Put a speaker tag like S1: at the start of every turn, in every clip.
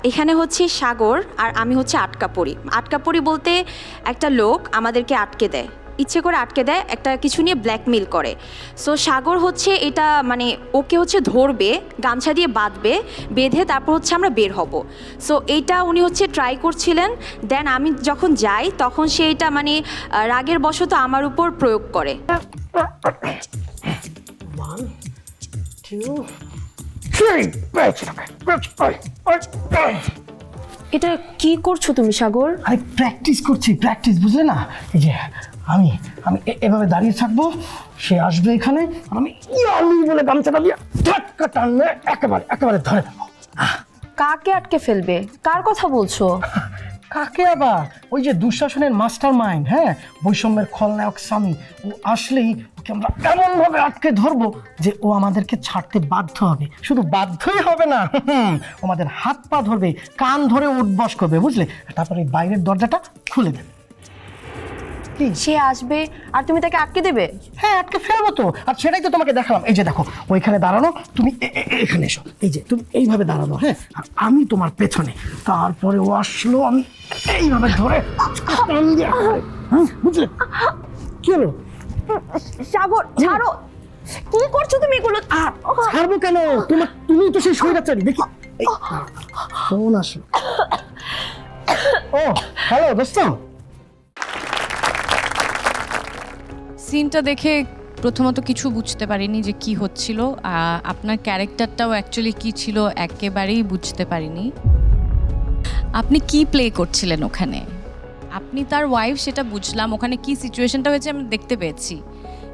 S1: এখানে হচ্ছে সাগর আর আমি হচ্ছে আটকাপড়ি। আটকাপড়ি বলতে একটা লোক আমাদেরকে আটকে দেয়, ইচ্ছে করে আটকে দেয়, একটা কিছু নিয়ে ব্ল্যাকমেল করে। সো সাগর হচ্ছে এটা মানে ওকে হচ্ছে ধরবে, গামছা দিয়ে বাঁধবে, বেঁধে তারপর হচ্ছে আমরা বের হব। সো এইটা উনি হচ্ছে ট্রাই করছিলেন। দেন আমি যখন যাই তখন সে এটা মানে রাগের বশত আমার উপর প্রয়োগ করে।
S2: 1 2 3
S3: এটা কি করছো তুমি সাগর?
S2: আরে প্র্যাকটিস করছি, প্র্যাকটিস, বুঝলে না? এই যে আমি আমি এভাবে দাঁড়িয়ে থাকবো, সে আসবে এখানে, আর আমি ইয়ালি বলে গামছাটা দিয়ে ধাক্কা টানলে একেবারে একেবারে ধরে নেবো।
S3: কাকে আটকে ফেলবে? কার কথা বলছো?
S2: কাকে আবার? ওই যে দুঃশাসনের মাস্টার মাইন্ড, হ্যাঁ, বৈষম্যের খলনায়ক স্বামী, ও আসলেই ওকে আমরা এমনভাবে আটকে ধরবো যে ও আমাদেরকে ছাড়তে বাধ্য হবে। শুধু বাধ্যই হবে না, ও আমাদের হাত পা ধরবে, কান ধরে উঠবস করবে, বুঝলে? তারপরে বাইরের দরজাটা খুলে দেবে।
S3: সে আসবে আর তুমি তাকে আটকে দেবে?
S2: হ্যাঁ, আটকে ফেলবো তো, আর সেটাই তো তোমাকে দেখালাম। এই যে দেখো, ওইখানে দাঁড়ানো, তুমি এখানে এসো, এই যে তুমি এইভাবে দাঁড়ানো, হ্যাঁ, আর আমি তোমার পেছনে। তারপরে ও আসলো, আমি এইভাবে ধরে টান দিয়ে, হ্যাঁ, বুঝলে? কি হলো?
S3: সাগর ছাড়ো, কি করছো তুমি এগুলো?
S2: ছাড়বো কেন? তুমি তো সেই স্বৈরাচারী, দেখি। ফোন আসলো। ও হ্যালো দোস্ত।
S4: সিনটা দেখে প্রথমত কিছু বুঝতে পারিনি যে কি হচ্ছিল, আপনার ক্যারেক্টারটাও অ্যাকচুয়ালি কি ছিল একেবারেই বুঝতে পারিনি। আপনি কি প্লে করছিলেন ওখানে? আপনি তার ওয়াইফ সেটা বুঝলাম, ওখানে কি সিচুয়েশনটা হয়েছে আমি দেখতে পেয়েছি,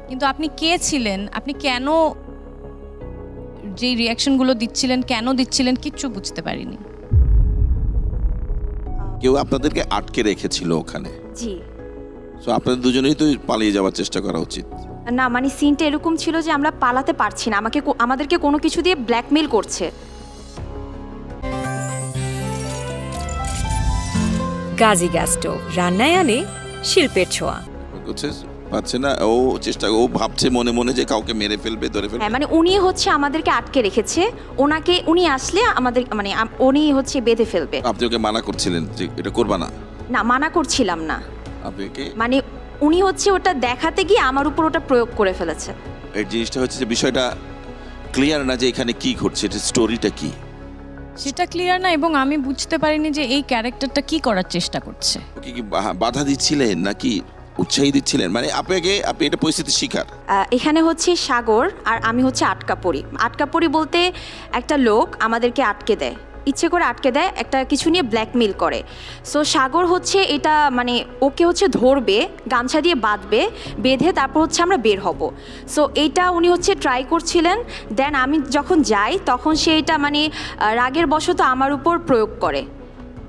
S4: কিন্তু আপনি কে ছিলেন, আপনি কেন যেই রিয়াকশনগুলো দিচ্ছিলেন কেন দিচ্ছিলেন কিচ্ছু বুঝতে পারিনি।
S5: কেউ আপনাদেরকে আটকে রেখেছিল ওখানে?
S1: জি
S5: সো আপনাদের দুজনেই তো পালিয়ে যাওয়ার চেষ্টা করা উচিত।
S1: না, মানে সিনটা এরকম ছিল যে আমরা পালাতে পারছি না, আমাদেরকে কোনো কিছু দিয়ে ব্ল্যাকমেল করছে।
S6: গাজী গ্যাস স্টোভ রান্নায় আনে শিল্পের ছোঁয়া।
S5: পাচ্ছে না, ও ভাবছে মনে মনে যে কাউকে মেরে ফেলবে, ধরে ফেলবে।
S1: হ্যাঁ, মানে উনি হচ্ছে আমাদেরকে আটকে রেখেছে, উনি আসলে আমাদের মানে উনি হচ্ছে বেঁধে ফেলবে।
S5: আপনি ওকে মানা করছিলেন যে এটা করবা না?
S1: না, মানা করছিলাম না,
S5: আপনাকে
S1: মানে উনি হচ্ছে ওটা দেখাতে গিয়ে আমার উপর ওটা প্রয়োগ করে ফেলেছে।
S5: এই জিনিসটা হচ্ছে যে বিষয়টা ক্লিয়ার না যে এখানে কি ঘটছে, এটা স্টোরিটা কি
S4: সেটা ক্লিয়ার না, এবং আমি বুঝতে পারিনি যে এই ক্যারেক্টারটা কি করার চেষ্টা করছে।
S5: ওকে কি বাধা দিচ্ছিলেন নাকি উৎসাহী দিচ্ছিলেন? মানে আপনি এটা পরিস্থিতি শিকার।
S1: এখানে হচ্ছে সাগর আর আমি হচ্ছে আটকাপড়ি। আটকাপড়ি বলতে একটা লোক আমাদেরকে আটকে দেয়, ইচ্ছে করে আটকে দেয়, একটা কিছু নিয়ে ব্ল্যাকমেল করে। সো সাগর হচ্ছে এটা মানে ওকে হচ্ছে ধরবে, গামছা দিয়ে বাঁধবে, বেঁধে তারপর হচ্ছে আমরা বের হব। সো এইটা উনি হচ্ছে ট্রাই করছিলেন। দেন আমি যখন যাই তখন সে এটা মানে রাগের বশত আমার উপর প্রয়োগ করে।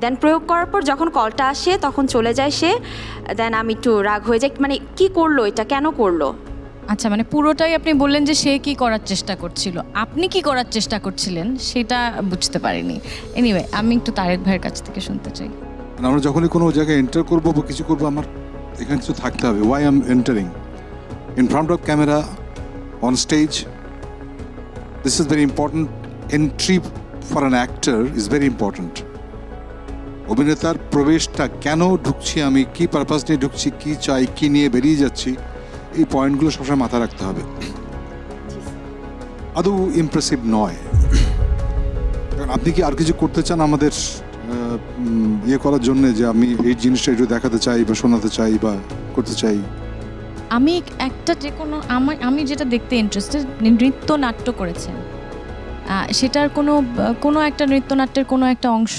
S1: দেন প্রয়োগ করার পর যখন কলটা আসে তখন চলে যায় সে। দেন আমি একটু রাগ হয়ে যাই, মানে কি করলো, এটা কেন করলো।
S4: আচ্ছা, মানে পুরোটাই আপনি বললেন যে সে কি করার চেষ্টা করছিল, আপনি কি করার চেষ্টা করছিলেন সেটা বুঝতে পারিনি। এনিওয়ে, আমি একটু তারেক ভাইয়ের কাছ থেকে শুনতে চাই।
S7: আমরা যখনই কোনো জায়গায় এন্টার করবো বা কিছু করবো, আমার এখানে কিছু থাকতে হবে। Why I am entering in front of camera, on stage. This is very important. Entry for an actor is very important. অভিনেতার প্রবেশটা, কেন ঢুকছি আমি, কি পারপাস নিয়ে ঢুকছি, কি চাই, কি নিয়ে বেরিয়ে যাচ্ছি, এই পয়েন্টগুলো সবসময় মাথায় রাখতে হবে। আদৌ ইমপ্রেসিভ নয়। কারণ আপনি কি আর কিছু করতে চান আমাদের ইয়ে করার জন্য, যে আমি এই জিনিসটা একটু দেখাতে চাই বা শোনাতে চাই বা করতে চাই?
S4: আমি একটা যে আমি যেটা দেখতে ইন্টারেস্টেড, নৃত্য নাট্য করেছেন, সেটার কোনো একটা নৃত্যনাট্যের কোনো একটা অংশ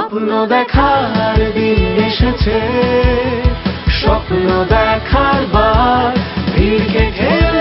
S8: স্বপ্ন দেখার দিন এসেছে, স্বপ্ন দেখার বার ভিড়কে ঠেলে